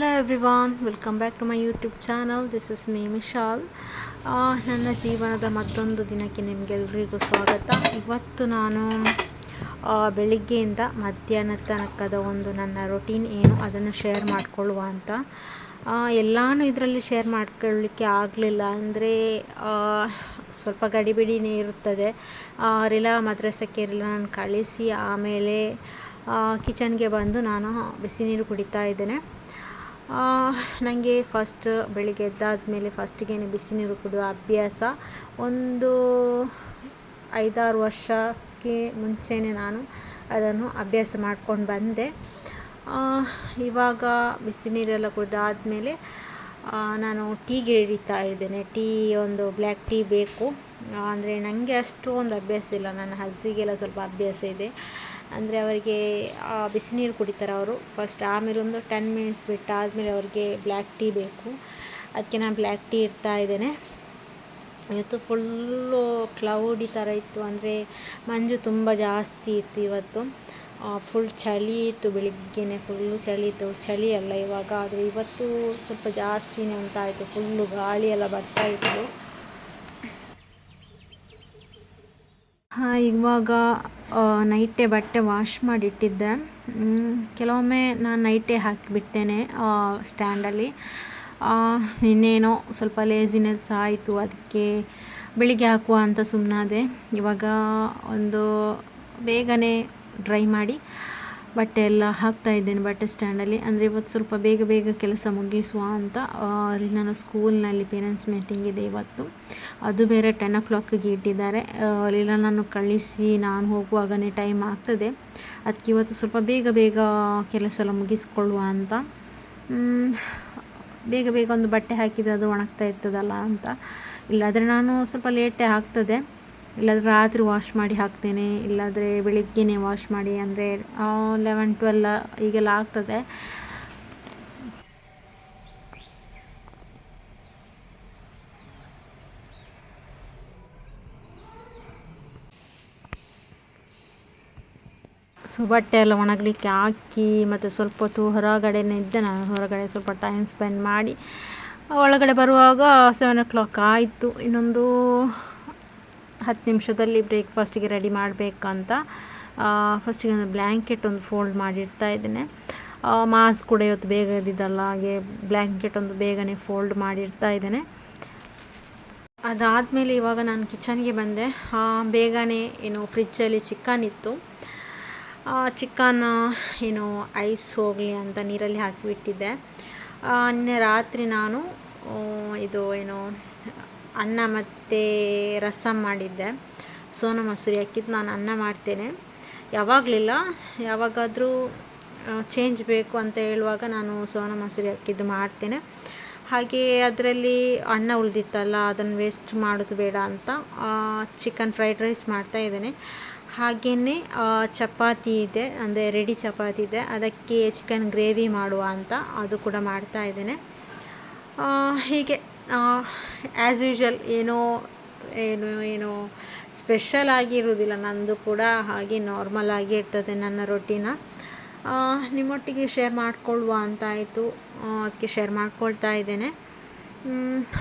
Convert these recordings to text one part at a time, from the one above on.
Hello everyone, welcome back to my YouTube channel. This is me Mishal. ನನ್ನ ಜೀವನದ ಮತ್ತೊಂದು ದಿನಕ್ಕೆ ನಿಮಗೆಲ್ಲರಿಗೂ ಸ್ವಾಗತ. ಇವತ್ತು ನಾನು ಬೆಳಿಗ್ಗೆಯಿಂದ ಮಧ್ಯಾಹ್ನ ತನಕದ ಒಂದು ನನ್ನ ರೊಟೀನ್ ಏನು ಅದನ್ನು ಶೇರ್ ಮಾಡಿಕೊಳ್ಳುವ ಅಂತ. ಎಲ್ಲನೂ ಇದರಲ್ಲಿ ಶೇರ್ ಮಾಡ್ಕೊಳ್ಳಿಕ್ಕೆ ಆಗಲಿಲ್ಲ, ಅಂದರೆ ಸ್ವಲ್ಪ ಗಡಿಬಿಡಿನೇ ಇರುತ್ತದೆ. ರಿಲಾ ಮದ್ರಸಕ್ಕೆ ನಾನು ಕಳಿಸಿ ಆಮೇಲೆ ಕಿಚನ್ಗೆ ಬಂದು ನಾನು ಬಿಸಿ ನೀರು ಕುಡಿತಾ ಇದ್ದೇನೆ. ನನಗೆ ಫಸ್ಟ್ ಬೆಳಿಗ್ಗೆ ಎದ್ದಾದಮೇಲೆ ಫಸ್ಟಿಗೆ ಬಿಸಿ ನೀರು ಕುಡಿಯುವ ಅಭ್ಯಾಸ ಒಂದು 5-6 ವರ್ಷಕ್ಕೆ ಮುಂಚೆನೇ ನಾನು ಅದನ್ನು ಅಭ್ಯಾಸ ಮಾಡ್ಕೊಂಡು ಬಂದೆ. ಇವಾಗ ಬಿಸಿ ನೀರೆಲ್ಲ ಕುಡಿದಾದಮೇಲೆ ನಾನು ಟೀಗೆ ಹಿಡಿತಾ ಇದ್ದೇನೆ. ಟೀ ಒಂದು ಬ್ಲ್ಯಾಕ್ ಟೀ ಬೇಕು. ಅಂದರೆ ನನಗೆ ಅಷ್ಟು ಒಂದು ಅಭ್ಯಾಸ ಇಲ್ಲ, ನನ್ನ ಹಸ್ಸಿಗೆಲ್ಲ ಸ್ವಲ್ಪ ಅಭ್ಯಾಸ ಇದೆ. ಅಂದರೆ ಅವರಿಗೆ ಬಿಸಿ ನೀರು ಕುಡಿತಾರೆ ಅವರು ಫಸ್ಟ್, ಆಮೇಲೆ ಒಂದು 10 ಮಿನಿಟ್ಸ್ ಬಿಟ್ಟು ಆದಮೇಲೆ ಅವ್ರಿಗೆ ಬ್ಲ್ಯಾಕ್ ಟೀ ಬೇಕು. ಅದಕ್ಕೆ ನಾನು ಬ್ಲ್ಯಾಕ್ ಟೀ ಇಡ್ತಾ ಇದ್ದೇನೆ. ಇವತ್ತು ಫುಲ್ಲು ಕ್ಲೌಡಿ ಥರ ಇತ್ತು, ಅಂದರೆ ಮಂಜು ತುಂಬ ಜಾಸ್ತಿ ಇತ್ತು ಇವತ್ತು. ಫುಲ್ ಚಳಿ ಇತ್ತು, ಬೆಳಿಗ್ಗೆನೆ ಫುಲ್ಲು ಚಳಿ ಇತ್ತು. ಚಳಿ ಅಲ್ಲ ಇವಾಗ, ಆದರೆ ಇವತ್ತು ಸ್ವಲ್ಪ ಜಾಸ್ತಿನೇ ಉಂಟಾಯಿತು. ಫುಲ್ಲು ಗಾಳಿ ಎಲ್ಲ ಬರ್ತಾ ಇತ್ತು. ಇವಾಗ ನೈಟೇ ಬಟ್ಟೆ ವಾಶ್ ಮಾಡಿಟ್ಟಿದ್ದೆ. ಕೆಲವೊಮ್ಮೆ ನಾನು ನೈಟೇ ಹಾಕಿಬಿಡ್ತೇನೆ ಸ್ಟ್ಯಾಂಡಲ್ಲಿ. ಇನ್ನೇನೋ ಸ್ವಲ್ಪ ಲೇಸಿನೆಸ್ ಆಯಿತು, ಅದಕ್ಕೆ ಬೆಳಿಗ್ಗೆ ಹಾಕುವ ಅಂತ ಸುಮ್ಮನಾದೆ. ಇವಾಗ ಒಂದು ಬೇಗನೆ ಡ್ರೈ ಮಾಡಿ ಬಟ್ಟೆ ಎಲ್ಲ ಹಾಕ್ತಾ ಇದ್ದೇನೆ ಬಟ್ಟೆ ಸ್ಟ್ಯಾಂಡಲ್ಲಿ. ಅಂದರೆ ಇವತ್ತು ಸ್ವಲ್ಪ ಬೇಗ ಬೇಗ ಕೆಲಸ ಮುಗಿಸುವ ಅಂತ. ನಾನು ಸ್ಕೂಲ್ನಲ್ಲಿ ಪೇರೆಂಟ್ಸ್ ಮೀಟಿಂಗ್ ಇದೆ ಇವತ್ತು, ಅದು ಬೇರೆ 10 o'clockಗೆ ಇಟ್ಟಿದ್ದಾರೆ. ನಾನು ಕಳಿಸಿ ನಾನು ಹೋಗುವಾಗನೇ ಟೈಮ್ ಆಗ್ತದೆ. ಅದಕ್ಕೆ ಇವತ್ತು ಸ್ವಲ್ಪ ಬೇಗ ಬೇಗ ಕೆಲಸ ಎಲ್ಲ ಮುಗಿಸ್ಕೊಳ್ಳುವ ಅಂತ. ಬೇಗ ಬೇಗ ಒಂದು ಬಟ್ಟೆ ಹಾಕಿದರೆ ಅದು ಒಣಗ್ತಾ ಇರ್ತದಲ್ಲ ಅಂತ. ಇಲ್ಲಾದರೆ ನಾನು ಸ್ವಲ್ಪ ಲೇಟೇ ಆಗ್ತದೆ. ಇಲ್ಲಾದರೆ ರಾತ್ರಿ ವಾಶ್ ಮಾಡಿ ಹಾಕ್ತೇನೆ, ಇಲ್ಲಾದರೆ ಬೆಳಿಗ್ಗೆನೇ ವಾಶ್ ಮಾಡಿ, ಅಂದರೆ 11-12 ಈಗೆಲ್ಲ ಆಗ್ತದೆ. ಸೊ ಬಟ್ಟೆ ಎಲ್ಲ ಒಣಗಲಿಕ್ಕೆ ಹಾಕಿ ಮತ್ತು ಸ್ವಲ್ಪ ಹೊತ್ತು ಹೊರಗಡೆನೇ ಇದ್ದೆ ನಾನು. ಹೊರಗಡೆ ಸ್ವಲ್ಪ ಟೈಮ್ ಸ್ಪೆಂಡ್ ಮಾಡಿ ಒಳಗಡೆ ಬರುವಾಗ 7 o'clock ಆಯಿತು. ಇನ್ನೊಂದು 10 ನಿಮಿಷದಲ್ಲಿ ಬ್ರೇಕ್ಫಾಸ್ಟಿಗೆ ರೆಡಿ ಮಾಡಬೇಕಂತ ಫಸ್ಟಿಗೆ ಒಂದು ಬ್ಲ್ಯಾಂಕೆಟ್ ಒಂದು ಫೋಲ್ಡ್ ಮಾಡಿಡ್ತಾ ಇದ್ದೇನೆ. ಮಾಸ್ಕ್ ಕೂಡ ಇವತ್ತು ಬೇಗ ಇದ್ದಿದ್ದಲ್ಲ, ಹಾಗೆ ಬ್ಲ್ಯಾಂಕೆಟ್ ಒಂದು ಬೇಗನೆ ಫೋಲ್ಡ್ ಮಾಡಿಡ್ತಾ ಇದ್ದೇನೆ. ಅದಾದಮೇಲೆ ಇವಾಗ ನಾನು ಕಿಚನ್ಗೆ ಬಂದೆ. ಬೇಗನೆ ಏನು ಫ್ರಿಜ್ಜಲ್ಲಿ ಚಿಕನ್ ಇತ್ತು. ಚಿಕನ್ ಏನು ಐಸ್ ಹೋಗಲಿ ಅಂತ ನೀರಲ್ಲಿ ಹಾಕಿಬಿಟ್ಟಿದ್ದೆ. ನಿನ್ನೆ ರಾತ್ರಿ ನಾನು ಇದು ಏನು ಅನ್ನ ಮತ್ತು ರಸಮ್ ಮಾಡಿದ್ದೆ. ಸೋನಾ ಮಸೂರಿ ಹಾಕಿದ್ದು ನಾನು ಅನ್ನ ಮಾಡ್ತೇನೆ ಯಾವಾಗಲಿಲ್ಲ, ಯಾವಾಗಾದರೂ ಚೇಂಜ್ ಬೇಕು ಅಂತ ಹೇಳುವಾಗ ನಾನು ಸೋನಾ ಮಸೂರಿ ಹಾಕಿದ್ದು ಮಾಡ್ತೇನೆ. ಹಾಗೆ ಅದರಲ್ಲಿ ಅನ್ನ ಉಳಿದಿತ್ತಲ್ಲ, ಅದನ್ನು ವೇಸ್ಟ್ ಮಾಡೋದು ಬೇಡ ಅಂತ ಚಿಕನ್ ಫ್ರೈಡ್ ರೈಸ್ ಮಾಡ್ತಾಯಿದ್ದೇನೆ. ಹಾಗೆಯೇ ಚಪಾತಿ ಇದೆ, ಅಂದರೆ ರೆಡಿ ಚಪಾತಿ ಇದೆ, ಅದಕ್ಕೆ ಚಿಕನ್ ಗ್ರೇವಿ ಮಾಡುವ ಅಂತ ಅದು ಕೂಡ ಮಾಡ್ತಾ ಇದ್ದೇನೆ. ಹೀಗೆ ಆ್ಯಸ್ ಯೂಶ್ವಲ್ ಏನೋ ಸ್ಪೆಷಲ್ ಆಗಿರುವುದಿಲ್ಲ ನಂದು ಕೂಡ, ಹಾಗೆ ನಾರ್ಮಲ್ ಆಗಿ ಇರ್ತದೆ ನನ್ನ ರೊಟೀನ. ನಿಮ್ಮೊಟ್ಟಿಗೆ ಶೇರ್ ಮಾಡಿಕೊಳ್ಳುವ ಅಂತ ಆಯಿತು, ಅದಕ್ಕೆ ಶೇರ್ ಮಾಡ್ಕೊಳ್ತಾ ಇದ್ದೇನೆ.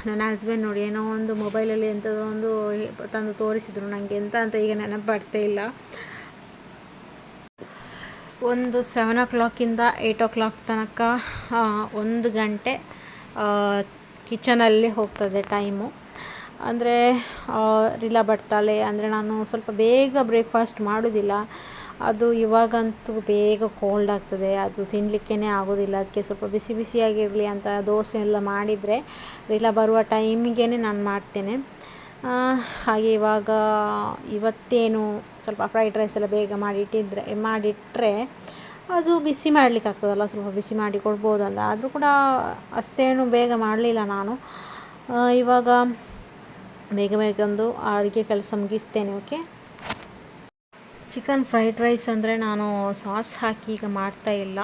ನನ್ನ ಹಸ್ಬೆಂಡ್ ನೋಡಿ ಏನೋ ಒಂದು ಮೊಬೈಲಲ್ಲಿ ಎಂಥದೋ ಒಂದು ತಂದು ತೋರಿಸಿದ್ರು ನನಗೆ, ಎಂತ ಅಂತ ಈಗ ನೆನಪು ಬರ್ತಾ ಇಲ್ಲ. ಒಂದು 7 o'clockಯಿಂದ 8 o'clock ತನಕ 1 ಗಂಟೆ ಕಿಚನಲ್ಲಿ ಹೋಗ್ತದೆ ಟೈಮು. ಅಂದರೆ ರಿಲಾ ಬರ್ತಾಳೆ, ಅಂದರೆ ನಾನು ಸ್ವಲ್ಪ ಬೇಗ ಬ್ರೇಕ್ಫಾಸ್ಟ್ ಮಾಡೋದಿಲ್ಲ. ಅದು ಇವಾಗಂತೂ ಬೇಗ ಕೋಲ್ಡ್ ಆಗ್ತದೆ, ಅದು ತಿನ್ನಲಿಕ್ಕೇ ಆಗೋದಿಲ್ಲ. ಅದಕ್ಕೆ ಸ್ವಲ್ಪ ಬಿಸಿ ಬಿಸಿಯಾಗಿರಲಿ ಅಂತ ದೋಸೆ ಎಲ್ಲ ಮಾಡಿದರೆ ರಿಲಾ ಬರುವ ಟೈಮಿಗೆ ನಾನು ಮಾಡ್ತೇನೆ. ಹಾಗೆ ಇವತ್ತೇನು ಸ್ವಲ್ಪ ಫ್ರೈಡ್ ರೈಸ್ ಎಲ್ಲ ಬೇಗ ಮಾಡಿಟ್ಟರೆ ಅದು ಬಿಸಿ ಮಾಡಲಿಕ್ಕೆ ಆಗ್ತದಲ್ಲ, ಸ್ವಲ್ಪ ಬಿಸಿ ಮಾಡಿ ಕೊಡ್ಬೋದಲ್ಲ. ಆದರೂ ಕೂಡ ಅಷ್ಟೇನು ಬೇಗ ಮಾಡಲಿಲ್ಲ ನಾನು. ಇವಾಗ ಬೇಗ ಬೇಗ ಒಂದು ಅಡುಗೆ ಕೆಲಸ ಮುಗಿಸ್ತೇನೆ. ಓಕೆ, ಚಿಕನ್ ಫ್ರೈಡ್ ರೈಸ್ ಅಂದರೆ ನಾನು ಸಾಸ್ ಹಾಕಿ ಈಗ ಮಾಡ್ತಾ ಇಲ್ಲ,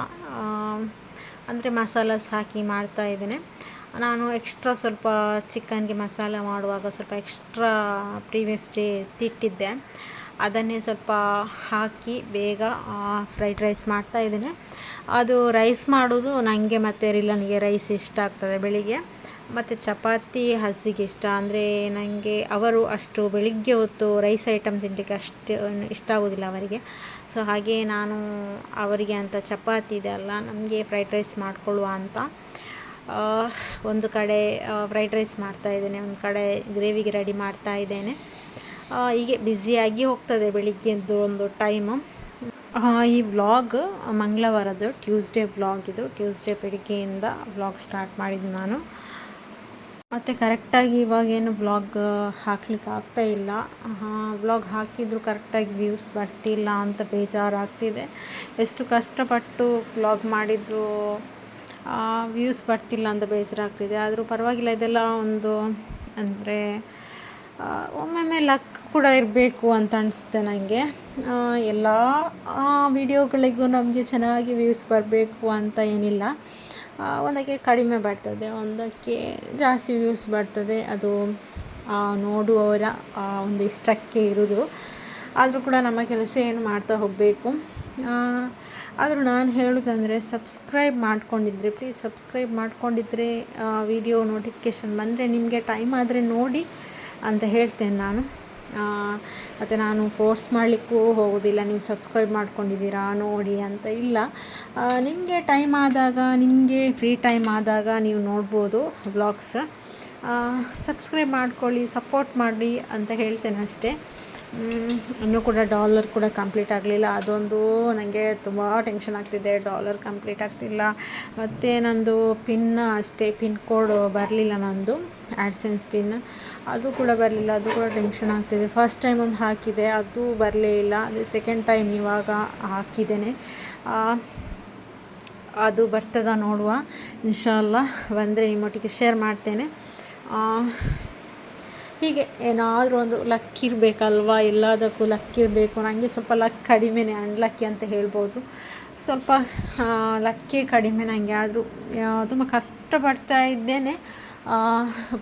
ಅಂದರೆ ಮಸಾಲಾಸ್ ಹಾಕಿ ಮಾಡ್ತಾ ಇದ್ದೇನೆ. ನಾನು ಎಕ್ಸ್ಟ್ರಾ ಸ್ವಲ್ಪ ಚಿಕನ್ಗೆ ಮಸಾಲ ಮಾಡುವಾಗ ಸ್ವಲ್ಪ ಎಕ್ಸ್ಟ್ರಾ ಪ್ರೀವಿಯಸ್ ಡೇ ಎತ್ತಿಟ್ಟಿದ್ದೆ. ಅದನ್ನೇ ಸ್ವಲ್ಪ ಹಾಕಿ ಬೇಗ ಫ್ರೈಡ್ ರೈಸ್ ಮಾಡ್ತಾಯಿದ್ದೇನೆ. ಅದು ರೈಸ್ ಮಾಡೋದು ನನಗೆ ಮತ್ತು ರಿಲನ್ಗೆ ರೈಸ್ ಇಷ್ಟ ಆಗ್ತದೆ ಬೆಳಿಗ್ಗೆ, ಮತ್ತು ಚಪಾತಿ ಹಸಿಗೆ ಇಷ್ಟ. ಅಂದರೆ ನನಗೆ ಅವರು ಅಷ್ಟು ಬೆಳಿಗ್ಗೆ ಹೊತ್ತು ರೈಸ್ ಐಟಮ್ ತಿನ್ನಲಿಕ್ಕೆ ಅಷ್ಟು ಇಷ್ಟ ಆಗೋದಿಲ್ಲ ಅವರಿಗೆ. ಸೊ ಹಾಗೆ ನಾನು ಅವರಿಗೆ ಅಂತ ಚಪಾತಿ ಇದೆ ಅಲ್ಲ, ನಮಗೆ ಫ್ರೈಡ್ ರೈಸ್ ಮಾಡಿಕೊಳ್ಳುವ ಅಂತ ಒಂದು ಕಡೆ ಫ್ರೈಡ್ ರೈಸ್ ಮಾಡ್ತಾಯಿದ್ದೇನೆ, ಒಂದು ಕಡೆ ಗ್ರೇವಿಗೆ ರೆಡಿ ಮಾಡ್ತಾಯಿದ್ದೇನೆ. ಹೀಗೆ ಬ್ಯುಸಿಯಾಗಿ ಹೋಗ್ತದೆ ಬೆಳಿಗ್ಗೆದ್ದು ಒಂದು ಟೈಮು. ಈ ವ್ಲಾಗ್ ಮಂಗಳವಾರದ್ದು ಟ್ಯೂಸ್ಡೇ ವ್ಲಾಗ್ ಇದು. ಟ್ಯೂಸ್ಡೇ ಬೆಳಿಗ್ಗೆಯಿಂದ ವ್ಲಾಗ್ ಸ್ಟಾರ್ಟ್ ಮಾಡಿದ್ದು ನಾನು. ಮತ್ತು ಕರೆಕ್ಟಾಗಿ ಇವಾಗೇನು ವ್ಲಾಗ್ ಹಾಕ್ಲಿಕ್ಕೆ ಆಗ್ತಾಯಿಲ್ಲ. ವ್ಲಾಗ್ ಹಾಕಿದರೂ ಕರೆಕ್ಟಾಗಿ ವ್ಯೂಸ್ ಬರ್ತಿಲ್ಲ ಅಂತ ಬೇಜಾರಾಗ್ತಿದೆ. ಎಷ್ಟು ಕಷ್ಟಪಟ್ಟು ವ್ಲಾಗ್ ಮಾಡಿದರೂ ವ್ಯೂಸ್ ಬರ್ತಿಲ್ಲ ಅಂತ ಬೇಸರ ಆಗ್ತಿದೆ. ಆದರೂ ಪರವಾಗಿಲ್ಲ, ಇದೆಲ್ಲ ಒಂದು ಅಂದರೆ ಒಮ್ಮೊಮ್ಮೆ ಲಕ್ ಕೂಡ ಇರಬೇಕು ಅಂತ ಅನಿಸುತ್ತೆ ನನಗೆ. ಎಲ್ಲ ವಿಡಿಯೋಗಳಿಗೂ ನಮಗೆ ಚೆನ್ನಾಗಿ ವ್ಯೂಸ್ ಬರಬೇಕು ಅಂತ ಏನಿಲ್ಲ. ಒಂದಕ್ಕೆ ಕಡಿಮೆ ಬರ್ತದೆ, ಒಂದಕ್ಕೆ ಜಾಸ್ತಿ ವ್ಯೂಸ್ ಬರ್ತದೆ. ಅದು ನೋಡುವವರ ಒಂದು ಇಷ್ಟಕ್ಕೆ ಇರೋದು. ಆದರೂ ಕೂಡ ನಮ್ಮ ಕೆಲಸ ಏನು ಮಾಡ್ತಾ ಹೋಗಬೇಕು. ಆದರೂ ನಾನು ಹೇಳೋದಂದರೆ, ಸಬ್ಸ್ಕ್ರೈಬ್ ಮಾಡ್ಕೊಂಡಿದ್ರೆ ಪ್ಲೀಸ್ ಸಬ್ಸ್ಕ್ರೈಬ್ ಮಾಡ್ಕೊಂಡಿದ್ರೆ ವಿಡಿಯೋ ನೋಟಿಫಿಕೇಷನ್ ಬಂದರೆ ನಿಮಗೆ ಟೈಮ್ ಆದರೆ ನೋಡಿ ಅಂತ ಹೇಳ್ತೇನೆ ನಾನು. ಮತ್ತು ನಾನು ಫೋರ್ಸ್ ಮಾಡಲಿಕ್ಕೂ ಹೋಗೋದಿಲ್ಲ, ನೀವು ಸಬ್ಸ್ಕ್ರೈಬ್ ಮಾಡ್ಕೊಂಡಿದ್ದೀರಾ ನೋಡಿ ಅಂತ ಇಲ್ಲ. ನಿಮಗೆ ಟೈಮ್ ಆದಾಗ, ನಿಮಗೆ ಫ್ರೀ ಟೈಮ್ ಆದಾಗ ನೀವು ನೋಡ್ಬೋದು ವ್ಲಾಗ್ಸ್. ಸಬ್ಸ್ಕ್ರೈಬ್ ಮಾಡ್ಕೊಳ್ಳಿ, ಸಪೋರ್ಟ್ ಮಾಡಿ ಅಂತ ಹೇಳ್ತೇನೆ ಅಷ್ಟೇ. ಇನ್ನೂ ಕೂಡ ಡಾಲರ್ ಕೂಡ ಕಂಪ್ಲೀಟ್ ಆಗಲಿಲ್ಲ. ಅದೊಂದು ನನಗೆ ತುಂಬ ಟೆನ್ಷನ್ ಆಗ್ತಿದೆ, ಡಾಲರ್ ಕಂಪ್ಲೀಟ್ ಆಗ್ತಿಲ್ಲ. ಮತ್ತು ನಂದು ಪಿನ್ ಅಷ್ಟೇ, ಪಿನ್ ಕೋಡ್ ಬರಲಿಲ್ಲ, ನಂದು ಆ್ಯಡ್ಸೆನ್ಸ್ ಪಿನ್ ಅದು ಕೂಡ ಬರಲಿಲ್ಲ. ಅದು ಕೂಡ ಟೆನ್ಷನ್ ಆಗ್ತಿದೆ. ಫಸ್ಟ್ ಟೈಮ್ ಒಂದು ಹಾಕಿದೆ, ಅದು ಬರಲೇ ಇಲ್ಲ. ಅದೇ ಸೆಕೆಂಡ್ ಟೈಮ್ ಇವಾಗ ಹಾಕಿದ್ದೇನೆ. ಅದು ಬರ್ತದ ನೋಡುವ, ಇನ್ಶಾಅಲ್ಲಾ. ಬಂದರೆ ನಿಮ್ಮೊಟ್ಟಿಗೆ ಶೇರ್ ಮಾಡ್ತೇನೆ. ಹೀಗೆ ಏನಾದರೂ ಒಂದು ಲಕ್ ಇರಬೇಕಲ್ವಾ, ಎಲ್ಲದಕ್ಕೂ ಲಕ್ ಇರಬೇಕು. ನನಗೆ ಸ್ವಲ್ಪ ಲಕ್ ಕಡಿಮೆನೇ, ಅನ್ಲಕ್ಕಿ ಅಂತ ಹೇಳ್ಬೋದು. ಸ್ವಲ್ಪ ಲಕ್ಕೇ ಕಡಿಮೆ ನನಗೆ. ಆದರೂ ತುಂಬ ಕಷ್ಟಪಡ್ತಾ ಇದ್ದೇನೆ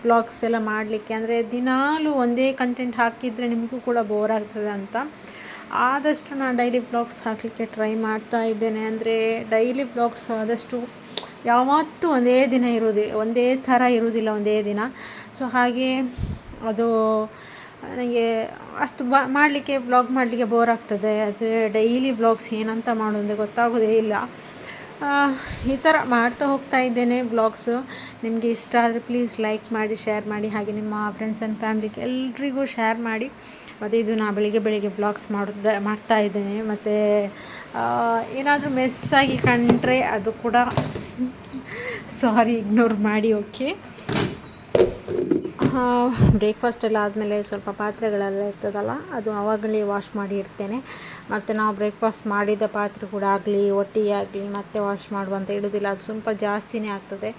ವ್ಲಾಗ್ಸ್ ಎಲ್ಲ ಮಾಡಲಿಕ್ಕೆ. ಅಂದರೆ ದಿನಾಲೂ ಒಂದೇ ಕಂಟೆಂಟ್ ಹಾಕಿದರೆ ನಿಮಗೂ ಕೂಡ ಬೋರ್ ಆಗ್ತದೆ ಅಂತ ಆದಷ್ಟು ನಾನು ಡೈಲಿ ವ್ಲಾಗ್ಸ್ ಹಾಕಲಿಕ್ಕೆ ಟ್ರೈ ಮಾಡ್ತಾ ಇದ್ದೇನೆ. ಅಂದರೆ ಡೈಲಿ ವ್ಲಾಗ್ಸ್ ಆದಷ್ಟು ಯಾವತ್ತೂ ಒಂದೇ ದಿನ ಒಂದೇ ಥರ ಇರೋದಿಲ್ಲ, ಒಂದೇ ದಿನ. ಸೊ ಹಾಗೆ ಅದು ನನಗೆ ಅಷ್ಟು ಮಾಡಲಿಕ್ಕೆ ವ್ಲಾಗ್ ಮಾಡಲಿಕ್ಕೆ ಬೋರ್ ಆಗ್ತದೆ. ಅದೇ ಡೈಲಿ ವ್ಲಾಗ್ಸ್ ಏನಂತ ಮಾಡೋದು ಗೊತ್ತಾಗೋದೇ ಇಲ್ಲ. ಈ ಥರ ಮಾಡ್ತಾ ಹೋಗ್ತಾ ಇದ್ದೇನೆ ವ್ಲಾಗ್ಸು. ನಿಮಗೆ ಇಷ್ಟ ಆದರೆ ಪ್ಲೀಸ್ ಲೈಕ್ ಮಾಡಿ, ಶೇರ್ ಮಾಡಿ, ಹಾಗೆ ನಿಮ್ಮ ಫ್ರೆಂಡ್ಸ್ ಆ್ಯಂಡ್ ಫ್ಯಾಮಿಲಿಗೆ ಎಲ್ರಿಗೂ ಶೇರ್ ಮಾಡಿ. ಮತ್ತು ಇದು ನಾನು ಬೆಳಿಗ್ಗೆ ವ್ಲಾಗ್ಸ್ ಮಾಡ್ತಾ ಇದ್ದೇನೆ. ಮತ್ತು ಏನಾದರೂ ಮಿಸ್ಸಾಗಿ ಕಂಡ್ರೆ ಅದು ಕೂಡ ಸಾರಿ, ಇಗ್ನೋರ್ ಮಾಡಿ, ಓಕೆ. ಬ್ರೇಕ್ಫಾಸ್ಟ್ ಎಲ್ಲ ಆದಮೇಲೆ ಸ್ವಲ್ಪ ಪಾತ್ರೆಗಳೆಲ್ಲ ಇರ್ತದಲ್ಲ, ಅದು ಆವಾಗಲೇ ವಾಶ್ ಮಾಡಿ ಇಡ್ತೇನೆ. ಮತ್ತು ನಾವು ಬ್ರೇಕ್ಫಾಸ್ಟ್ ಮಾಡಿದ ಪಾತ್ರೆ ಕೂಡ ಆಗಲಿ, ಒಟ್ಟಿಗೆ ಆಗಲಿ ಮತ್ತೆ ವಾಶ್ ಮಾಡುವಂತ ಇಡೋದಿಲ್ಲ. ಅದು ಸ್ವಲ್ಪ ಜಾಸ್ತಿನೇ ಆಗ್ತದೆ.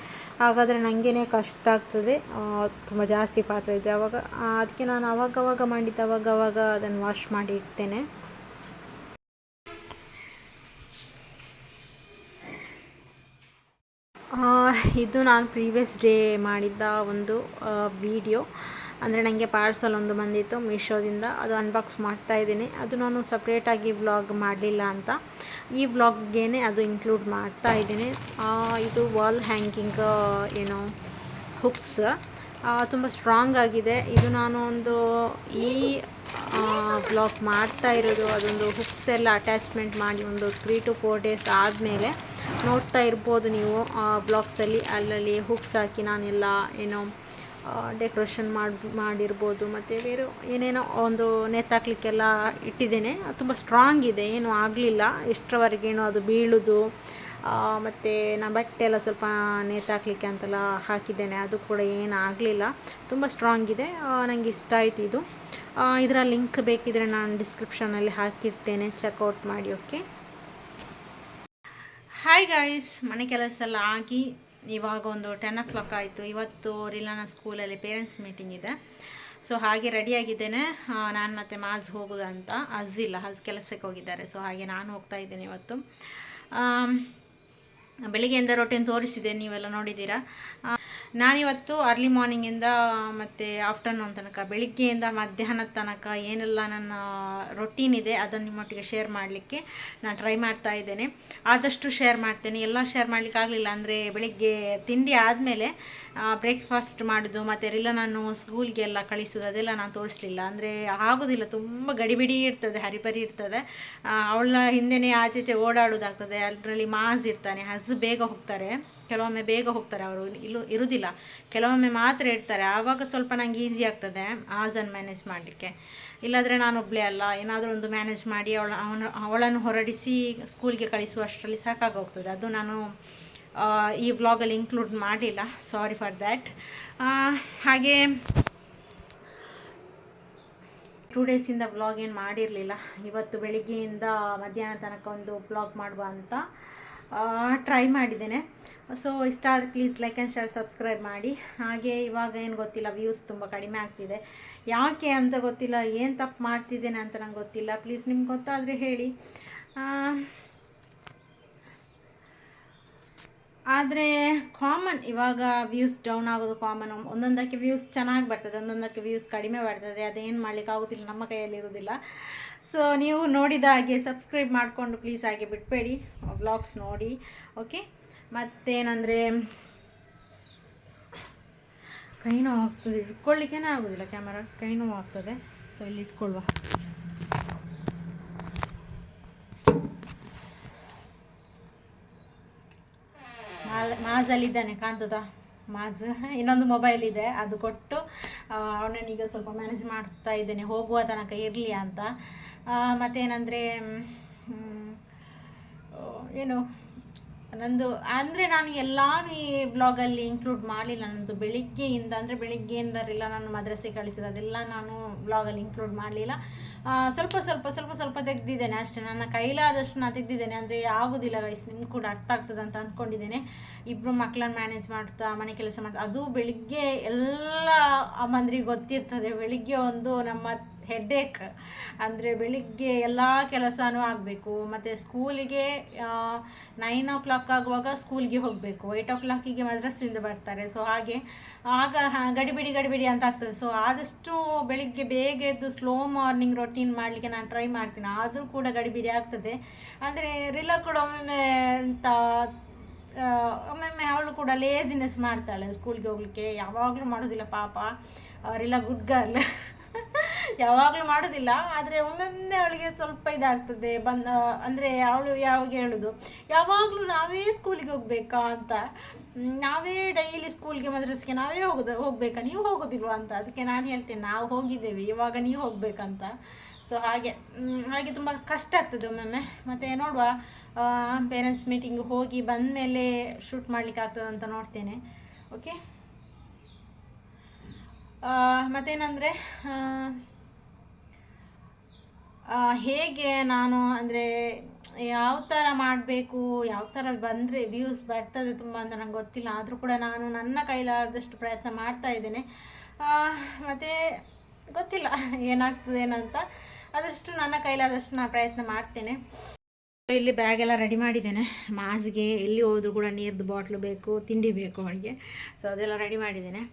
ಹಾಗಾದರೆ ನನಗೇ ಕಷ್ಟ ಆಗ್ತದೆ, ತುಂಬ ಜಾಸ್ತಿ ಪಾತ್ರೆ ಇದೆ ಆವಾಗ. ಅದಕ್ಕೆ ನಾನು ಆವಾಗವಾಗ ಮಾಡಿದ್ದು ಆವಾಗವಾಗ ಅದನ್ನು ವಾಶ್ ಮಾಡಿ ಇಡ್ತೇನೆ. ಇದು ನಾನು ಪ್ರೀವಿಯಸ್ ಡೇ ಮಾಡಿದ್ದ ಒಂದು ವಿಡಿಯೋ. ಅಂದರೆ ನನಗೆ ಪಾರ್ಸಲ್ ಒಂದು ಬಂದಿತ್ತು ಮೀಶೋದಿಂದ, ಅದು ಅನ್ಬಾಕ್ಸ್ ಮಾಡ್ತಾ ಇದ್ದೀನಿ. ಅದು ನಾನು ಸಪ್ರೇಟಾಗಿ ವ್ಲಾಗ್ ಮಾಡಲಿಲ್ಲ ಅಂತ ಈ ವ್ಲಾಗ್ಗೆ ಅದು ಇನ್ಕ್ಲೂಡ್ ಮಾಡ್ತಾ ಇದ್ದೀನಿ. ಇದು ವಾಲ್ ಹ್ಯಾಂಗಿಂಗ್ ಏನೋ ಹುಕ್ಸ್, ತುಂಬ ಸ್ಟ್ರಾಂಗ್ ಆಗಿದೆ. ಇದು ನಾನು ಒಂದು ಈ ವ್ಲಾಗ್ ಮಾಡ್ತಾ ಇರೋದು, ಅದೊಂದು ಹುಕ್ಸ್ ಎಲ್ಲ ಅಟ್ಯಾಚ್ಮೆಂಟ್ ಮಾಡಿ ಒಂದು 3 to 4 days ಆದಮೇಲೆ ನೋಡ್ತಾ ಇರ್ಬೋದು ನೀವು ಬ್ಲಾಗ್ಸಲ್ಲಿ. ಅಲ್ಲಲ್ಲಿ ಹುಕ್ಸ್ ಹಾಕಿ ನಾನೆಲ್ಲ ಏನೋ ಡೆಕೋರೇಷನ್ ಮಾಡಿರ್ಬೋದು, ಮತ್ತು ಬೇರೆ ಏನೇನೋ ಒಂದು ನೇತಾಕ್ಲಿಕ್ಕೆಲ್ಲ ಇಟ್ಟಿದ್ದೇನೆ. ತುಂಬ ಸ್ಟ್ರಾಂಗ್ ಇದೆ, ಏನೂ ಆಗಲಿಲ್ಲ ಇಷ್ಟರವರೆಗೇನು ಅದು ಬೀಳೋದು. ಮತ್ತು ನಾನು ಬಟ್ಟೆ ಎಲ್ಲ ಸ್ವಲ್ಪ ನೇತಾಕ್ಲಿಕ್ಕೆ ಅಂತೆಲ್ಲ ಹಾಕಿದ್ದೇನೆ, ಅದು ಕೂಡ ಏನು ಆಗಲಿಲ್ಲ. ತುಂಬ ಸ್ಟ್ರಾಂಗ್ ಇದೆ, ನನಗೆ ಇಷ್ಟ ಆಯಿತು ಇದು. ಇದರ ಲಿಂಕ್ ಬೇಕಿದ್ರೆ ನಾನು ಡಿಸ್ಕ್ರಿಪ್ಷನಲ್ಲಿ ಹಾಕಿರ್ತೇನೆ, ಚೆಕ್ಔಟ್ ಮಾಡಿ, ಓಕೆ. ಹಾಯ್ ಗಾಯ್ಸ್, ಮನೆ ಕೆಲಸ ಎಲ್ಲ ಆಗಿ ಇವಾಗ ಒಂದು 10 o'clock ಆಯಿತು. ಇವತ್ತು ರಿಲಾನ ಸ್ಕೂಲಲ್ಲಿ ಪೇರೆಂಟ್ಸ್ ಮೀಟಿಂಗ್ ಇದೆ. ಸೊ ಹಾಗೆ ರೆಡಿಯಾಗಿದ್ದೇನೆ. ನಾನು ಮತ್ತು ಮಾಜ್ ಹೋಗೋದಂತ. ಹಜ್ ಕೆಲಸಕ್ಕೆ ಹೋಗಿದ್ದಾರೆ. ಸೊ ಹಾಗೆ ನಾನು ಹೋಗ್ತಾ ಇದ್ದೇನೆ ಇವತ್ತು. ಬೆಳಿಗ್ಗೆಯಿಂದ ರೊಟೀನ್ ತೋರಿಸಿದೆ, ನೀವೆಲ್ಲ ನೋಡಿದ್ದೀರಾ. ನಾನಿವತ್ತು ಅರ್ಲಿ ಮಾರ್ನಿಂಗಿಂದ ಮತ್ತು ಆಫ್ಟರ್ನೂನ್ ತನಕ, ಬೆಳಿಗ್ಗೆಯಿಂದ ಮಧ್ಯಾಹ್ನದ ತನಕ ಏನೆಲ್ಲ ನನ್ನ ರೊಟೀನ್ ಇದೆ ಅದನ್ನು ನಿಮ್ಮೊಟ್ಟಿಗೆ ಶೇರ್ ಮಾಡಲಿಕ್ಕೆ ನಾನು ಟ್ರೈ ಮಾಡ್ತಾ ಇದ್ದೇನೆ. ಆದಷ್ಟು ಶೇರ್ ಮಾಡ್ತೇನೆ. ಎಲ್ಲ ಶೇರ್ ಮಾಡಲಿಕ್ಕೆ ಆಗಲಿಲ್ಲ ಅಂದರೆ ಬೆಳಿಗ್ಗೆ ತಿಂಡಿ ಆದಮೇಲೆ ಬ್ರೇಕ್ಫಾಸ್ಟ್ ಮಾಡೋದು ಮತ್ತು ರಿಲ್ಲ ನಾನು ಸ್ಕೂಲ್ಗೆಲ್ಲ ಕಳಿಸೋದು ಅದೆಲ್ಲ ನಾನು ತೋರಿಸಲಿಲ್ಲ. ಅಂದರೆ ಆಗೋದಿಲ್ಲ, ತುಂಬ ಗಡಿಬಿಡಿ ಇರ್ತದೆ, ಹರಿಬರಿ ಇರ್ತದೆ. ಅವಳ ಹಿಂದೆಯೇ ಆಚೆ ಓಡಾಡೋದಾಗ್ತದೆ. ಅದರಲ್ಲಿ ಮಾಸ್ ಇರ್ತಾನೆ, ಬೇಗ ಹೋಗ್ತಾರೆ, ಕೆಲವೊಮ್ಮೆ ಬೇಗ ಹೋಗ್ತಾರೆ, ಅವರು ಇರುವುದಿಲ್ಲ, ಕೆಲವೊಮ್ಮೆ ಮಾತ್ರ ಇರ್ತಾರೆ. ಆವಾಗ ಸ್ವಲ್ಪ ನನಗೆ ಈಸಿ ಆಗ್ತದೆ ಆಜನ್ನು ಮ್ಯಾನೇಜ್ ಮಾಡಲಿಕ್ಕೆ. ಇಲ್ಲಾಂದರೆ ನಾನು ಒಬ್ಬಳೇ ಅಲ್ಲ, ಏನಾದರೂ ಒಂದು ಮ್ಯಾನೇಜ್ ಮಾಡಿ ಅವಳನ್ನು ಹೊರಡಿಸಿ ಸ್ಕೂಲ್ಗೆ ಕಳಿಸುವಷ್ಟರಲ್ಲಿ ಸಾಕಾಗೋಗ್ತದೆ. ಅದು ನಾನು ಈ ವ್ಲಾಗಲ್ಲಿ ಇನ್ಕ್ಲೂಡ್ ಮಾಡಲಿಲ್ಲ, ಸಾರಿ ಫಾರ್ ದ್ಯಾಟ್. ಹಾಗೆ 2 ಡೇಸಿಂದ ವ್ಲಾಗ್ ಏನು ಮಾಡಿರಲಿಲ್ಲ. ಇವತ್ತು ಬೆಳಿಗ್ಗೆಯಿಂದ ಮಧ್ಯಾಹ್ನ ತನಕ ಒಂದು ವ್ಲಾಗ್ ಮಾಡುವ ಅಂತ ಟ್ರೈ ಮಾಡಿದ್ದೇನೆ. ಸೊ ಇಷ್ಟ ಆದರೆ please like and share, subscribe ಮಾಡಿ. ಹಾಗೆ ಇವಾಗ ಏನು ಗೊತ್ತಿಲ್ಲ, ವ್ಯೂಸ್ ತುಂಬ ಕಡಿಮೆ ಆಗ್ತಿದೆ, ಯಾಕೆ ಅಂತ ಗೊತ್ತಿಲ್ಲ, ಏನು ತಪ್ಪು ಮಾಡ್ತಿದ್ದೇನೆ ಅಂತ ನಂಗೆ ಗೊತ್ತಿಲ್ಲ. ಪ್ಲೀಸ್ ನಿಮ್ಗೆ ಗೊತ್ತಾದರೆ ಹೇಳಿ. ಆದರೆ ಕಾಮನ್, ಇವಾಗ ವ್ಯೂಸ್ ಡೌನ್ ಆಗೋದು ಕಾಮನ್. ಒಂದೊಂದಕ್ಕೆ ವ್ಯೂಸ್ ಚೆನ್ನಾಗಿ ಬರ್ತದೆ, ಒಂದೊಂದಕ್ಕೆ ವ್ಯೂಸ್ ಕಡಿಮೆ ಬರ್ತದೆ. ಅದೇನು ಮಾಡಲಿಕ್ಕೆ ಆಗೋದಿಲ್ಲ, ನಮ್ಮ ಕೈಯಲ್ಲಿ ಇರೋದಿಲ್ಲ. ಸೊ ನೀವು ನೋಡಿದ ಹಾಗೆ ಸಬ್ಸ್ಕ್ರೈಬ್ ಮಾಡಿಕೊಂಡು ಪ್ಲೀಸ್ ಹಾಗೆ ಬಿಡಬೇಡಿ, ವ್ಲಾಗ್ಸ್ ನೋಡಿ. ಓಕೆ, ಮತ್ತೇನಂದರೆ ಕೈ ನೋವು ಆಗ್ತದೆ, ಇಟ್ಕೊಳ್ಳಿಕ್ಕೇ ಆಗೋದಿಲ್ಲ ಕ್ಯಾಮರಾ, ಕೈ ನೋವು ಆಗ್ತದೆ. ಸೊ ಇಲ್ಲಿ ಇಟ್ಕೊಳ್ಳುವ. ಮಾಜಲ್ಲಿದ್ದಾನೆ, ಕಾಂತದ ಮಾಜ್. ಇನ್ನೊಂದು ಮೊಬೈಲ್ ಇದೆ, ಅದು ಕೊಟ್ಟು ಅವನನ್ನೀಗ ಸ್ವಲ್ಪ ಮ್ಯಾನೇಜ್ ಮಾಡ್ತಾ ಇದ್ದೇನೆ, ಹೋಗುವ ತನಕ ಇರಲಿ ಅಂತ. ಮತ್ತೇನಂದರೆ ಏನು ನಂದು ಅಂದರೆ ನಾನು ಎಲ್ಲನೂ ಈ ಬ್ಲಾಗಲ್ಲಿ ಇನ್ಕ್ಲೂಡ್ ಮಾಡಲಿಲ್ಲ. ನನ್ನದು ಬೆಳಿಗ್ಗೆಯಿಂದ ಇಲ್ಲ ನಾನು ಮದ್ರಸೆ ಕಳಿಸೋದು ಅದೆಲ್ಲ ನಾನು ಬ್ಲಾಗಲ್ಲಿ ಇನ್ಕ್ಲೂಡ್ ಮಾಡಲಿಲ್ಲ. ಸ್ವಲ್ಪ ತೆಗೆದಿದ್ದೇನೆ ಅಷ್ಟೇ, ನನ್ನ ಕೈಲಾದಷ್ಟು ನಾನು ತೆಗೆದಿದ್ದೇನೆ. ಅಂದರೆ ಆಗೋದಿಲ್ಲ ಗೈಸ್, ನಿಮ್ಗೆ ಕೂಡ ಅರ್ಥ ಆಗ್ತದೆ ಅಂತ ಅಂದ್ಕೊಂಡಿದ್ದೇನೆ. ಇಬ್ಬರು ಮಕ್ಕಳನ್ನ ಮ್ಯಾನೇಜ್ ಮಾಡ್ತಾ ಮನೆ ಕೆಲಸ ಮಾಡ್ತಾ, ಅದು ಬೆಳಿಗ್ಗೆ ಎಲ್ಲ ಅಮ್ಮಂದ್ರಿಗೆ ಗೊತ್ತಿರ್ತದೆ, ಬೆಳಿಗ್ಗೆ ಒಂದು ನಮ್ಮ ಹೆಡ್ಡೇಕ್. ಅಂದರೆ ಬೆಳಿಗ್ಗೆ ಎಲ್ಲ ಕೆಲಸನೂ ಆಗಬೇಕು, ಮತ್ತು ಸ್ಕೂಲಿಗೆ 9 o'clock ಆಗುವಾಗ ಸ್ಕೂಲ್ಗೆ ಹೋಗಬೇಕು, 8 o'clock ಮದ್ರಸ್ಸಿಂದ ಬರ್ತಾರೆ. ಸೊ ಆಗ ಗಡಿಬಿಡಿ ಅಂತ ಆಗ್ತದೆ. ಸೊ ಆದಷ್ಟು ಬೆಳಿಗ್ಗೆ ಬೇಗ ಎದ್ದು ಸ್ಲೋ ಮಾರ್ನಿಂಗ್ ರೊಟೀನ್ ಮಾಡಲಿಕ್ಕೆ ನಾನು ಟ್ರೈ ಮಾಡ್ತೀನಿ, ಆದರೂ ಕೂಡ ಗಡಿಬಿಡಿ ಆಗ್ತದೆ. ಅಂದರೆ ರಿಲ್ಲ ಕೂಡ ಒಮ್ಮೊಮ್ಮೆ ಅವಳು ಕೂಡ ಲೇಸಿನೆಸ್ ಮಾಡ್ತಾಳೆ ಸ್ಕೂಲ್ಗೆ ಹೋಗ್ಲಿಕ್ಕೆ, ಯಾವಾಗಲೂ ಮಾಡೋದಿಲ್ಲ ಪಾಪ. ರಿಲ್ಲ ಗುಡ್ ಗರ್ಲ್, ಯಾವಾಗಲೂ ಮಾಡೋದಿಲ್ಲ. ಆದರೆ ಒಮ್ಮೊಮ್ಮೆ ಅವಳಿಗೆ ಸ್ವಲ್ಪ ಇದಾಗ್ತದೆ ಅಂದರೆ ಅವಳು ಯಾವಾಗ ಹೇಳೋದು, ಯಾವಾಗಲೂ ನಾವೇ ಸ್ಕೂಲಿಗೆ ಹೋಗ್ಬೇಕಾ ಅಂತ, ನಾವೇ ಡೈಲಿ ಸ್ಕೂಲ್ಗೆ ಮದ್ರಸ್ಗೆ ನಾವೇ ಹೋಗ್ಬೇಕಾ, ನೀವು ಹೋಗೋದಿಲ್ವಾ ಅಂತ. ಅದಕ್ಕೆ ನಾನು ಹೇಳ್ತೇನೆ, ನಾವು ಹೋಗಿದ್ದೇವೆ, ಇವಾಗ ನೀವು ಹೋಗ್ಬೇಕಂತ. ಸೊ ಹಾಗೆ ತುಂಬ ಕಷ್ಟ ಆಗ್ತದೆ ಒಮ್ಮೊಮ್ಮೆ. ಮತ್ತು ನೋಡುವ, ಪೇರೆಂಟ್ಸ್ ಮೀಟಿಂಗ್ ಹೋಗಿ ಬಂದ ಮೇಲೆ ಶೂಟ್ ಮಾಡಲಿಕ್ಕೆ ಆಗ್ತದೆ ಅಂತ ನೋಡ್ತೇನೆ. ಓಕೆ, ಮತ್ತೇನಂದರೆ ಹೇಗೆ ನಾನು ಅಂದರೆ ಯಾವ ಥರ ಮಾಡಬೇಕು, ಯಾವ ಥರ ಬಂದರೆ ವ್ಯೂಸ್ ಬರ್ತದೆ ತುಂಬ ಅಂತ ನಂಗೆ ಗೊತ್ತಿಲ್ಲ. ಆದರೂ ಕೂಡ ನಾನು ನನ್ನ ಕೈಲಾದಷ್ಟು ಪ್ರಯತ್ನ ಮಾಡ್ತಾ ಇದ್ದೇನೆ. ಮತ್ತು ಗೊತ್ತಿಲ್ಲ ಏನಾಗ್ತದೆ ಏನಂತ, ಆದಷ್ಟು ನನ್ನ ಕೈಲಾದಷ್ಟು ನಾನು ಪ್ರಯತ್ನ ಮಾಡ್ತೇನೆ. ಇಲ್ಲಿ ಬ್ಯಾಗೆಲ್ಲ ರೆಡಿ ಮಾಡಿದ್ದೇನೆ. ಮಾಸ್ಗೆ ಎಲ್ಲಿ ಹೋದರೂ ಕೂಡ ನೀರ್ದು ಬಾಟ್ಲು ಬೇಕು, ತಿಂಡಿ ಬೇಕು ಅವನಿಗೆ. ಸೊ ಅದೆಲ್ಲ ರೆಡಿ ಮಾಡಿದ್ದೇನೆ.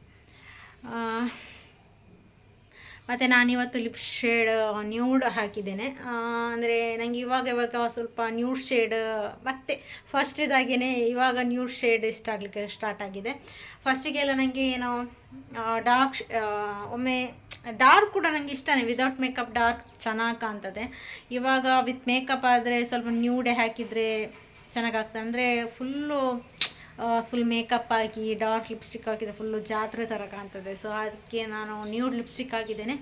ಮತ್ತು ನಾನಿವತ್ತು ಲಿಪ್ ಶೇಡ್ ನ್ಯೂಡ್ ಹಾಕಿದ್ದೇನೆ. ಅಂದರೆ ನನಗೆ ಇವಾಗ ಸ್ವಲ್ಪ ನ್ಯೂಡ್ ಶೇಡ್ ಮತ್ತು ಫಸ್ಟಿದಾಗೇ ಇವಾಗ ನ್ಯೂಡ್ ಶೇಡ್ ಇಷ್ಟ ಆಗಲಿಕ್ಕೆ ಸ್ಟಾರ್ಟ್ ಆಗಿದೆ. ಫಸ್ಟಿಗೆಲ್ಲ ನನಗೆ ಏನೋ ಡಾರ್ಕ್, ಒಮ್ಮೆ ಡಾರ್ಕ್ ಕೂಡ ನನಗೆ ಇಷ್ಟನೇ, ವಿದೌಟ್ ಮೇಕಪ್ ಡಾರ್ಕ್ ಚೆನ್ನಾಗಿ ಕಾಣ್ತದೆ. ಇವಾಗ ವಿತ್ ಮೇಕಪ್ ಆದರೆ ಸ್ವಲ್ಪ ನ್ಯೂಡೇ ಹಾಕಿದರೆ ಚೆನ್ನಾಗಾಗ್ತದೆ. ಅಂದರೆ ಫುಲ್ ಮೇಕಪ್ ಹಾಕಿ ಡಾರ್ಕ್ ಲಿಪ್ಸ್ಟಿಕ್ ಹಾಕಿದರೆ ಫುಲ್ಲು ಜಾತ್ರೆ ಥರ ಕಾಣ್ತದೆ. ಸೊ ಅದಕ್ಕೆ ನಾನು ನ್ಯೂಡ್ ಲಿಪ್ಸ್ಟಿಕ್ ಹಾಕಿದ್ದೇನೆ.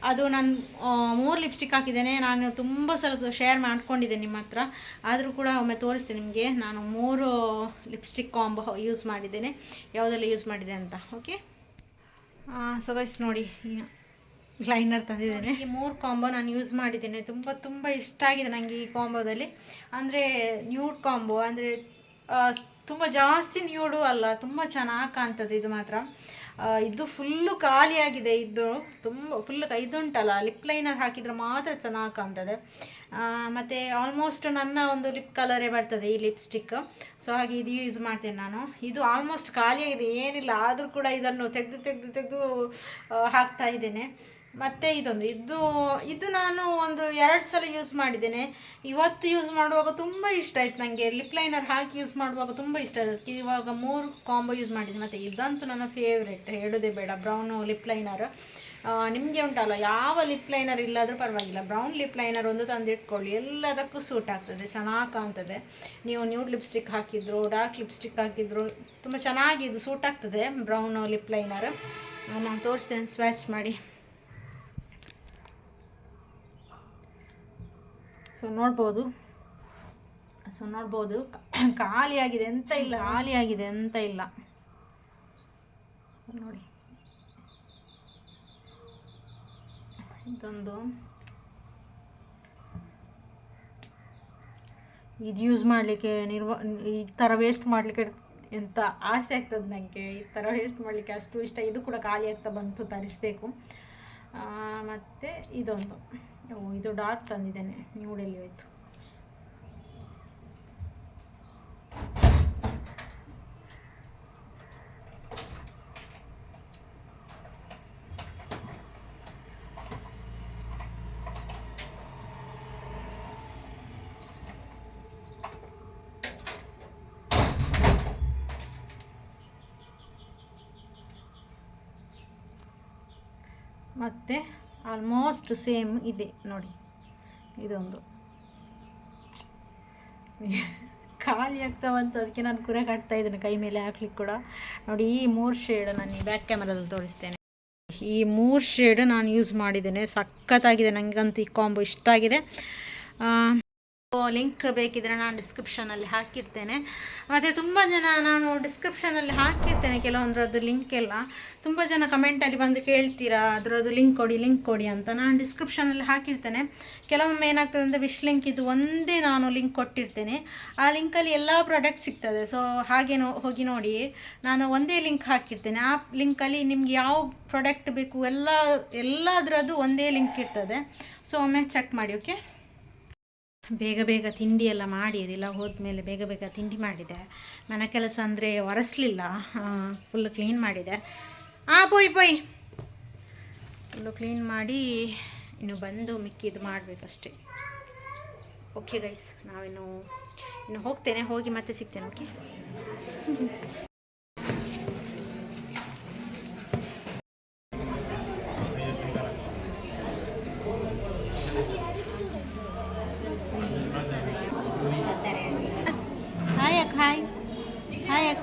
ಅದು ನಾನು 3 ಲಿಪ್ಸ್ಟಿಕ್ ಹಾಕಿದ್ದೇನೆ. ನಾನು ತುಂಬ ಸಲ ಶೇರ್ ಮಾಡ್ಕೊಂಡಿದ್ದೇನೆ ನಿಮ್ಮ ಹತ್ರ, ಆದರೂ ಕೂಡ ಒಮ್ಮೆ ತೋರಿಸ್ತೇನೆ ನಿಮಗೆ. ನಾನು 3 ಲಿಪ್ಸ್ಟಿಕ್ ಕಾಂಬೋ ಯೂಸ್ ಮಾಡಿದ್ದೇನೆ, ಯಾವುದೆಲ್ಲ ಯೂಸ್ ಮಾಡಿದೆ ಅಂತ. ಓಕೆ, ಸೊ ಗೈಸ್ ನೋಡಿ, ಲೈನರ್ ತಂದಿದ್ದೇನೆ. ಈ 3 ಕಾಂಬೋ ನಾನು ಯೂಸ್ ಮಾಡಿದ್ದೇನೆ. ತುಂಬ ಇಷ್ಟ ಆಗಿದೆ ನನಗೆ ಈ ಕಾಂಬೋದಲ್ಲಿ. ಅಂದರೆ ನ್ಯೂಡ್ ಕಾಂಬೋ ಅಂದರೆ ತುಂಬ ಜಾಸ್ತಿ ನ್ಯೂಡು ಅಲ್ಲ, ತುಂಬ ಚೆನ್ನಾಗಿ ಕಾಣ್ತದೆ ಇದು ಮಾತ್ರ. ಇದು ಫುಲ್ಲು ಖಾಲಿಯಾಗಿದೆ. ಇದು ತುಂಬ ಫುಲ್ ಇದುಂಟಲ್ಲ ಲಿಪ್ ಲೈನರ್ ಹಾಕಿದರೆ ಮಾತ್ರ ಚೆನ್ನಾಗಿ ಕಾಣ್ತದೆ. ಮತ್ತು ಆಲ್ಮೋಸ್ಟ್ ನನ್ನ ಒಂದು ಲಿಪ್ ಕಲರೇ ಬರ್ತದೆ ಈ ಲಿಪ್ಸ್ಟಿಕ್. ಸೊ ಹಾಗೆ ಇದು ಯೂಸ್ ಮಾಡ್ತೇನೆ ನಾನು. ಇದು ಆಲ್ಮೋಸ್ಟ್ ಖಾಲಿಯಾಗಿದೆ, ಏನಿಲ್ಲ, ಆದರೂ ಕೂಡ ಇದನ್ನು ತೆಗೆದು ಹಾಕ್ತಾ ಇದ್ದೇನೆ. ಮತ್ತು ಇದು ನಾನು ಒಂದು 2 ಸಲ ಯೂಸ್ ಮಾಡಿದ್ದೇನೆ. ಇವತ್ತು ಯೂಸ್ ಮಾಡುವಾಗ ತುಂಬ ಇಷ್ಟ ಆಯ್ತು ನನಗೆ. ಲಿಪ್ ಲೈನರ್ ಹಾಕಿ ಯೂಸ್ ಮಾಡುವಾಗ ತುಂಬ ಇಷ್ಟ ಆಯ್ತು. ಇವಾಗ 3 ಕಾಂಬೋ ಯೂಸ್ ಮಾಡಿದ್ದೀನಿ. ಮತ್ತು ಇದಂತೂ ನನ್ನ ಫೇವ್ರೆಟ್, ಹೇಳೋದೇ ಬೇಡ, ಬ್ರೌನು ಲಿಪ್ ಲೈನರ್. ನಿಮಗೆ ಉಂಟಲ್ಲ, ಯಾವ ಲಿಪ್ ಲೈನರ್ ಇಲ್ಲಾದರೂ ಪರವಾಗಿಲ್ಲ, ಬ್ರೌನ್ ಲಿಪ್ ಲೈನರ್ ಒಂದು ತಂದಿಟ್ಕೊಳ್ಳಿ, ಎಲ್ಲದಕ್ಕೂ ಸೂಟ್ ಆಗ್ತದೆ, ಚೆನ್ನಾಗಿ ಕಾಣ್ತದೆ. ನೀವು ನ್ಯೂಡ್ ಲಿಪ್ಸ್ಟಿಕ್ ಹಾಕಿದ್ರು, ಡಾರ್ಕ್ ಲಿಪ್ಸ್ಟಿಕ್ ಹಾಕಿದ್ರು ತುಂಬ ಚೆನ್ನಾಗಿ ಇದು ಸೂಟ್ ಆಗ್ತದೆ ಬ್ರೌನ್ ಲಿಪ್ ಲೈನರ್. ನಾನು ತೋರಿಸ್ತೇನೆ ಸ್ವ್ಯಾಚ್ ಮಾಡಿ. ಸೊ ನೋಡ್ಬೋದು ಖಾಲಿಯಾಗಿದೆ ಎಂತ ಇಲ್ಲ ನೋಡಿ. ಇದು ಯೂಸ್ ಮಾಡಲಿಕ್ಕೆ ಈ ಥರ ವೇಸ್ಟ್ ಮಾಡಲಿಕ್ಕೆ ಎಂತ ಆಸೆ ಆಗ್ತದೆ ನನಗೆ. ಈ ಥರ ವೇಸ್ಟ್ ಮಾಡಲಿಕ್ಕೆ ಅಷ್ಟು ಇಷ್ಟ. ಇದು ಕೂಡ ಖಾಲಿ ಆಗ್ತಾ ಬಂತು, ತರಿಸಬೇಕು. ಮತ್ತು ಇದು ಡಾರ್ಕ್ ತಂದಿದ್ದೇನೆ, ನ್ಯೂಡೆಲ್ಲಿ ಹೋಯ್ತು. ಮತ್ತು ಆಲ್ಮೋಸ್ಟ್ ಸೇಮ್ ಇದೆ ನೋಡಿ. ಇದೊಂದು ಖಾಲಿ ಆಗ್ತಾ ಬಂತು, ಅದಕ್ಕೆ ನಾನು ಕುರೆ ಕಾಡ್ತಾ ಇದ್ದೇನೆ ಕೈ ಮೇಲೆ ಹಾಕ್ಲಿಕ್ಕೆ ಕೂಡ. ನೋಡಿ, ಈ 3 ಶೇಡ್ ನಾನು ಈ ಬ್ಯಾಕ್ ಕ್ಯಾಮರಾದಲ್ಲಿ ತೋರಿಸ್ತೇನೆ. ಈ 3 ಶೇಡ್ ನಾನು ಯೂಸ್ ಮಾಡಿದ್ದೇನೆ, ಸಖತ್ತಾಗಿದೆ. ನನಗಂತೂ ಈ ಕಾಂಬೋ ಇಷ್ಟ ಆಗಿದೆ. ಲಿಂಕ್ ಬೇಕಿದ್ರೆ ನಾನು ಡಿಸ್ಕ್ರಿಪ್ಷನಲ್ಲಿ ಹಾಕಿರ್ತೇನೆ. ಮತ್ತು ತುಂಬ ಜನ, ನಾನು ಡಿಸ್ಕ್ರಿಪ್ಷನಲ್ಲಿ ಹಾಕಿರ್ತೇನೆ ಕೆಲವೊಂದರದ್ದು ಲಿಂಕ್ ಎಲ್ಲ. ತುಂಬ ಜನ ಕಮೆಂಟಲ್ಲಿ ಬಂದು ಕೇಳ್ತೀರಾ ಅದರದ್ದು ಲಿಂಕ್ ಕೊಡಿ ಅಂತ. ನಾನು ಡಿಸ್ಕ್ರಿಪ್ಷನಲ್ಲಿ ಹಾಕಿರ್ತೇನೆ. ಕೆಲವೊಮ್ಮೆ ಏನಾಗ್ತದೆ ಅಂದರೆ ವಿಶ್ ಲಿಂಕ್ ಇದು ಒಂದೇ ನಾನು ಲಿಂಕ್ ಕೊಟ್ಟಿರ್ತೇನೆ. ಆ ಲಿಂಕಲ್ಲಿ ಎಲ್ಲ ಪ್ರಾಡಕ್ಟ್ ಸಿಗ್ತದೆ. ಸೊ ಹಾಗೆ ಹೋಗಿ ನೋಡಿ. ನಾನು ಒಂದೇ ಲಿಂಕ್ ಹಾಕಿರ್ತೇನೆ. ಆ ಲಿಂಕಲ್ಲಿ ನಿಮ್ಗೆ ಯಾವ ಪ್ರಾಡಕ್ಟ್ ಬೇಕು ಎಲ್ಲದರದ್ದು ಒಂದೇ ಲಿಂಕ್ ಇರ್ತದೆ. ಸೊ ಒಮ್ಮೆ ಚೆಕ್ ಮಾಡಿ. ಓಕೆ, ಬೇಗ ತಿಂಡಿ ಎಲ್ಲ ಮಾಡಿರಿಲ್ಲ, ಹೋದ್ಮೇಲೆ ಬೇಗ ತಿಂಡಿ ಮಾಡಿದೆ. ಮನೆ ಕೆಲಸ ಅಂದರೆ ಒರೆಸಲಿಲ್ಲ, ಫುಲ್ಲು ಕ್ಲೀನ್ ಮಾಡಿದೆ. ಪೋಯ್ ಫುಲ್ಲು ಕ್ಲೀನ್ ಮಾಡಿ ಇನ್ನು ಬಂದು ಮಿಕ್ಕಿದ್ದು ಮಾಡಬೇಕಷ್ಟೆ. ಓಕೆ ಗೈಸ್, ಇನ್ನು ಹೋಗ್ತೇನೆ, ಹೋಗಿ ಮತ್ತೆ ಸಿಗ್ತೇನೆ. ಓಕೆ, ಹಾಯ್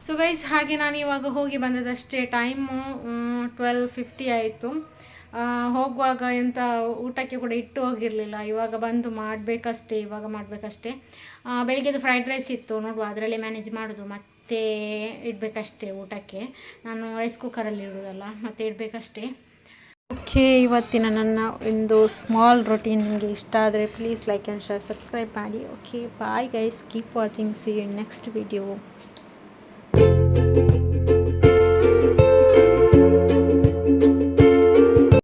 ಸೊ ಗೈಸ್, ಹಾಗೆ ನಾನು ಇವಾಗ ಹೋಗಿ ಬಂದದಷ್ಟೇ. ಟೈಮು 12:50 ಆಯಿತು. ಹೋಗುವಾಗ ಎಂಥ ಊಟಕ್ಕೆ ಕೂಡ ಇಟ್ಟು ಹೋಗಿರಲಿಲ್ಲ. ಇವಾಗ ಬಂದು ಮಾಡಬೇಕಷ್ಟೇ. ಬೆಳಿಗ್ಗೆದು ಫ್ರೈಡ್ ರೈಸ್ ಇತ್ತು, ನೋಡುವ ಅದರಲ್ಲೇ ಮ್ಯಾನೇಜ್ ಮಾಡೋದು. ಮತ್ತೆ ಇಡಬೇಕಷ್ಟೇ ಊಟಕ್ಕೆ. ನಾನು ರೈಸ್ ಕುಕ್ಕರಲ್ಲಿ ಇಡೋದಲ್ಲ, ಮತ್ತೆ ಇಡಬೇಕಷ್ಟೇ. ಓಕೆ, ಇವತ್ತಿನ ನನ್ನ ಒಂದು ಸ್ಮಾಲ್ ರೊಟೀನ್ ನಿಮಗೆ ಇಷ್ಟ ಆದರೆ please like and share, subscribe ಮಾಡಿ. Okay, bye guys, keep watching, see you in next video.